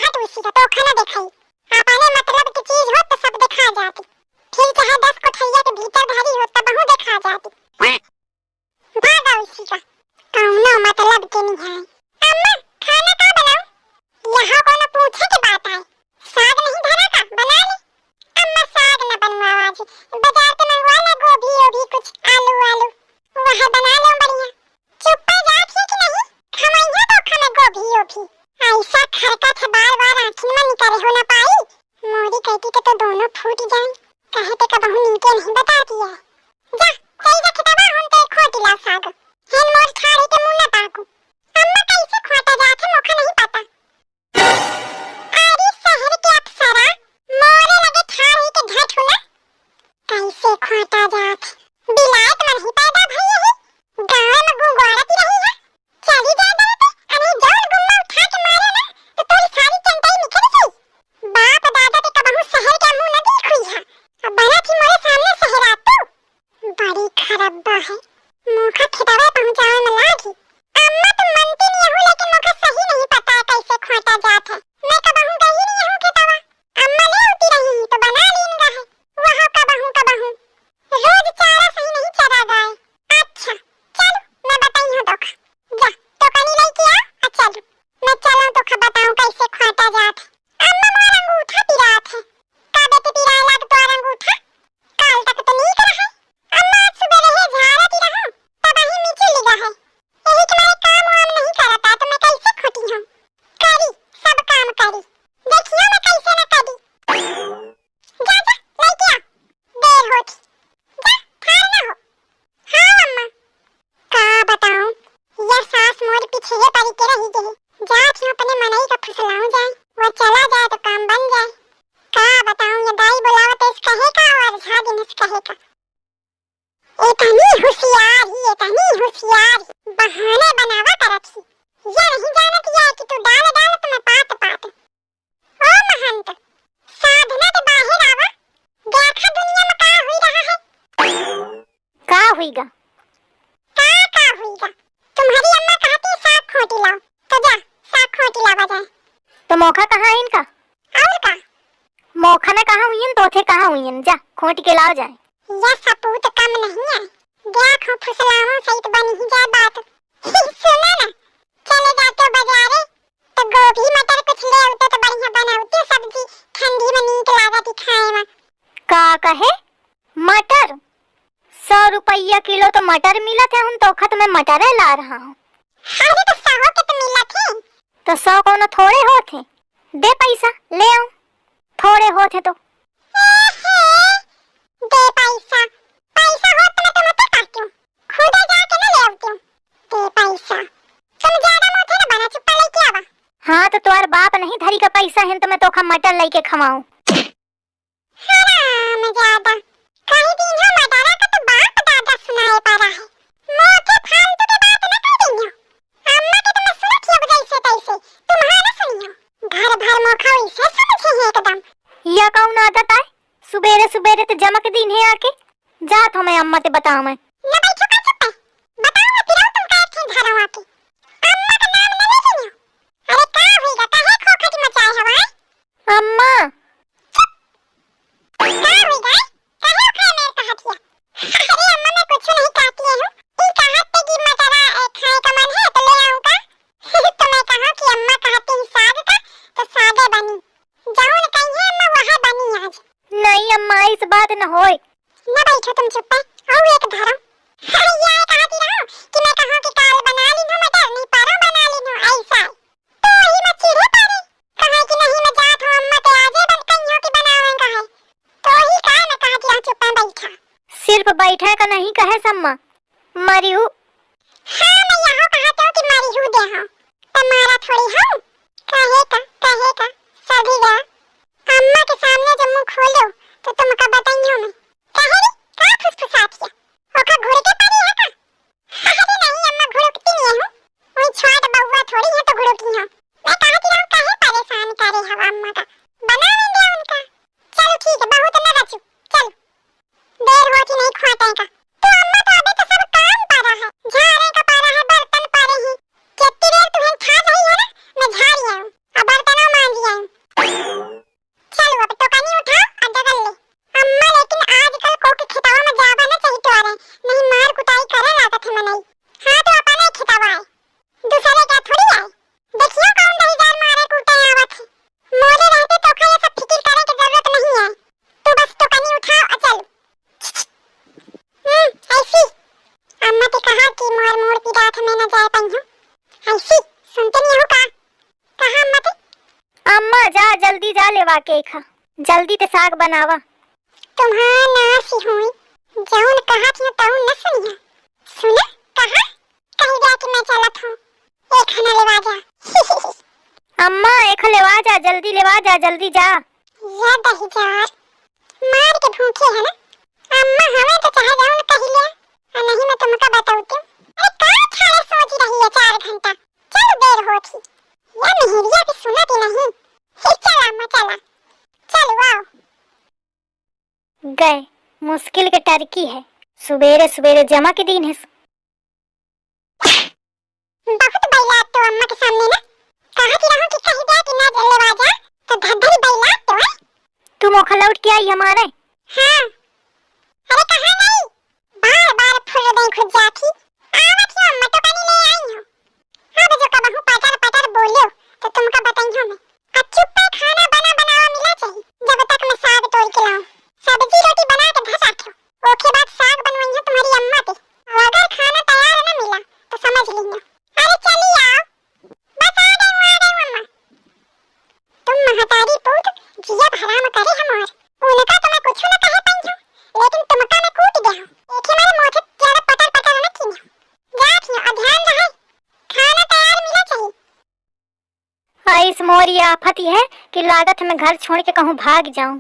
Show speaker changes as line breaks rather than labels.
हट उसी का तो खाना दिखाई। आपने मतलब की चीज हो तो सब दिखा जाती, फिर चाहे 10 कोठैया के भीतर धारी हो तब बहु दिखा जाती। भागा उसी का कौनो मतलब के नहीं है। अम्मा खाना का बनाऊं? यहाँ कोनो पूछे की बात है। साग नहीं धरा का बना ले। अम्मा साग न बनवाओ आज, बाजार से मंगवा ले गोभी ओभी कुछ आलू आलू वह बना लो बढ़िया। चुप जात है कि नहीं? खमैया तो खमे गोभी ओभी ऐसा खरका थे बार बार आँखिन में निकले हो ना पाई। मोरी कहती के तो दोनों फूट जाए, कहते का बहु नीचे नहीं बताती है। जा चल जा खिताबा हम ते खोटी ला साग हेन मोर खाड़ी के मुंह न ताकू। अम्मा कैसे खोटा जात है मोका नहीं पता। अरे शहर के अप्सरा मोरे लगे खाड़ी के घट होला कैसे खोटा जात बिलायत मन ही पैदा भई है। गांव में गुंगवारती रही है, चली जा दे पे अरे जौन गुम्मा उठा के मारे ना तो तोरी सारी चंटाई निकल गई। बाप दादा ते कबहू शहर के मुंह न देखुई है, अब बना थी मोरे सामने शहर आतो बड़ी खरब्बा है। मोका खिदवा पहुंचावे में लागी। अम्मा तुम मनती नहीं हो लेकिन मोका सही नहीं पता है कैसे खोटा जात है। मैं कबहू गई नहीं हूं खिदवा, अम्मा ले उती रही तो बना लीन है वहां कबहू रोज चारा सही नहीं चरा गाय। अच्छा चलो मैं बताई हूं दोखा, जा तो कनी लेके आ चलो मैं चलूं तो बताऊं कैसे खोटा जात है। अम्मा मोर अंगूठा पिरात है, काबे ते पिराए लाग तो अंगूठा काल तक तो नहीं करा है। अम्मा आज सुबह रहे झाड़ती रहूं तब ही नीचे लिखा है। यही तुम्हारे काम वाम नहीं करता तो मैं कैसे खोटी हूं? करी सब काम करी, देखियो मैं कैसे न करी। जा जा लेके आ देर होती, जा थार ना हो। हाँ अम्मा का बताऊं यह सास मोर पीछे पड़ी के रही गई। जात हूं अपने मनई का फुसलाऊं जाए वो चला जाए तो काम बन जाए। का बताऊं ये दाई बुलावत इस कहे का और झागी निस कहे का। इतनी होशियार बहाने बनावा करत ही। ये नहीं जानत ये कि तू डाल डाल तो मैं पात पात। ओ महंत साधना के बाहर आवा, देखा दुनिया में का हुई रहा है।
का हुईगा?
का हुईगा? तुम्हारी अम्मा कहती साग खोटी लाओ तो जा साग खोटी लावा जाए।
तो मौका कहाँ है इनका?
और का
मौका ने कहाँ हुई तो थे कहाँ हुई जा खोट के लाओ जाए।
यह सपूत कम नहीं है, देखो फुसलाऊं सही तो बन ही जाए बात। सुना ना चले जाते बाजारे तो गोभी मटर कुछ ले आते तो बढ़िया बनाऊती सब्जी ठंडी में नीक लागत खाए में।
का कहे मटर 100 रुपया किलो तो मटर मिला थे उन तो खत में मटर ला रहा हूँ।
अरे तो 100 के तो मिला थे
तो 100 को न थोड़े होते दे पैसा ले आऊं थोड़े होते तो।
दे पैसा पैसा हो तो मैं तुम्हें काटूं खुद जाके न ले आऊं। दे पैसा तुम ज्यादा मोटे न बना चुप्पा लेके आवा।
हाँ तो तुम्हार बाप नहीं धरी का पैसा है तो मैं तो मटर लेके खवाऊं।
हराम ज्यादा कहीं दिन हो मटारा का तो बाप दादा सुनाए पारा है। मोटे फालतू के बात न कह देंगे। अम्मा के तो मैं सुनती हूं जैसे तैसे तुम्हारा सुनियो घर भर मोखा वैसे समझे है एकदम।
या कौन आदत है सुबेरे सुबेरे तो जमक दिन है आके जात हो मैं अम्मा ते बताऊं मैं
न बैठो का चुप है बताओ फिर तुम का एक धरो आके अम्मा का नाम न ले सुनियो। अरे का होएगा काहे खोखटी मचाए हवा
अम्मा
का होएगा काहे उखड़े मेरे कहतिया। अरे अम्मा मैं कुछ नहीं कहती हूं ई कहत पे की मटरा खाए का मन है तो ले आऊं का। तो मैं कहा कि अम्मा कहती हैं साग का तो सागे बनी जाऊं कहीं है अम्मा वहां बनी आज।
नहीं अम्मा इस बात न होए।
न बैठो तुम चुप है और एक धरो। अरे ये कहती रहो कि मैं कहूं कि काल बना ली हूं मटर नहीं पारो बना ली हूं ऐसा तो ही मत चिढ़े पारे कहे कि नहीं मैं जात हूं अम्मा ते आजे बन कहीं हो कि बनावें कहे तो ही का मैं कहती हूं चुप है बैठा।
सिर्फ बैठे का नहीं कहे सम्मा मरी हूँ।
हां मैं यहां कहती हूं कि मरी हूं दे हूं तुम्हारा थोड़ी हूं कहे का सभी गया। अम्मा के सामने जब मुंह खोलो तो तुम का बताइयो मैं कहे रे का फुसफुसाती है ओका घुड़ के पड़ी है का। अरे नहीं अम्मा घुड़कती नहीं हूं वही छोट बउवा थोड़ी है तो घुड़की हूं। मैं कहती हूं काहे परेशान करे हवा अम्मा का बनाने दे उनका। चलो ठीक है बहुत न रचू चलो देर होती नहीं खोटे का। तो अम्मा तो अभी तो सब काम पारा है झाड़े का पारा है बर्तन पारे हैं कितनी देर तुम्हें खा रही है ना मैं
जल्दी जा लेवा के खा, जल्दी ते साग बनावा।
तुम्हारा नासी हुई जौन कहा थी तौन न सुनिया। सुना कहा कहीं जाके मैं चलत हूँ, एक खाना लेवा जा।
अम्मा एक लेवा जा, जल्दी लेवा जा, जल्दी जा।
ये दही जार मार के भूखे है ना अम्मा, हमें तो चाहे जाऊं कहीं ले और नहीं मैं तुमका बताऊती हूँ। अरे कहाँ खाने सोच रही है 4 घंटा, चलो देर हो थी। ये मेहरिया भी सुनती नहीं। चला अम्मा चला, चलो आओ।
गए, मुश्किल के टरकी है, सुबेरे सुबेरे जमा के दिन है।
बहुत बैलात तो अम्मा के सामने ना, कहा कि रहूं कि कहीं जा कि ना लेवा जा तो धधरी बैलात तो है।
तुम ओखा लौट के आई हमारे?
हाँ अरे कहा नहीं, बार बार फुर दे खुद जाती आवत हो अम्मा तो पानी ले आई हो। अब जो कबहू पटर पटर बोलो तो तुमका बताई हूं मैं। अब चुप पे खाना बना बनावा मिला चाहिए, जब तक मैं साग तोड़ के लाऊं। सब्जी रोटी बना के धर रखो, ओके बाद साग बनवाई है तुम्हारी अम्मा पे। और अगर खाना तैयार न मिला तो समझ लेना। अरे चली आओ, बस आ गई अम्मा। तुम महतारी पूत जिया हराम करे हम, और उनका तो मैं कुछ न कहे पाई हूं, लेकिन तुमका मैं कूट गया हूं। एक ही मारे मोथे ज्यादा पटर पटर न की जात ही, और ध्यान रहे खाना तैयार मिला चाहिए।
इस मोरी आफत है कि लागत मैं घर छोड़ के कहूँ भाग जाऊं।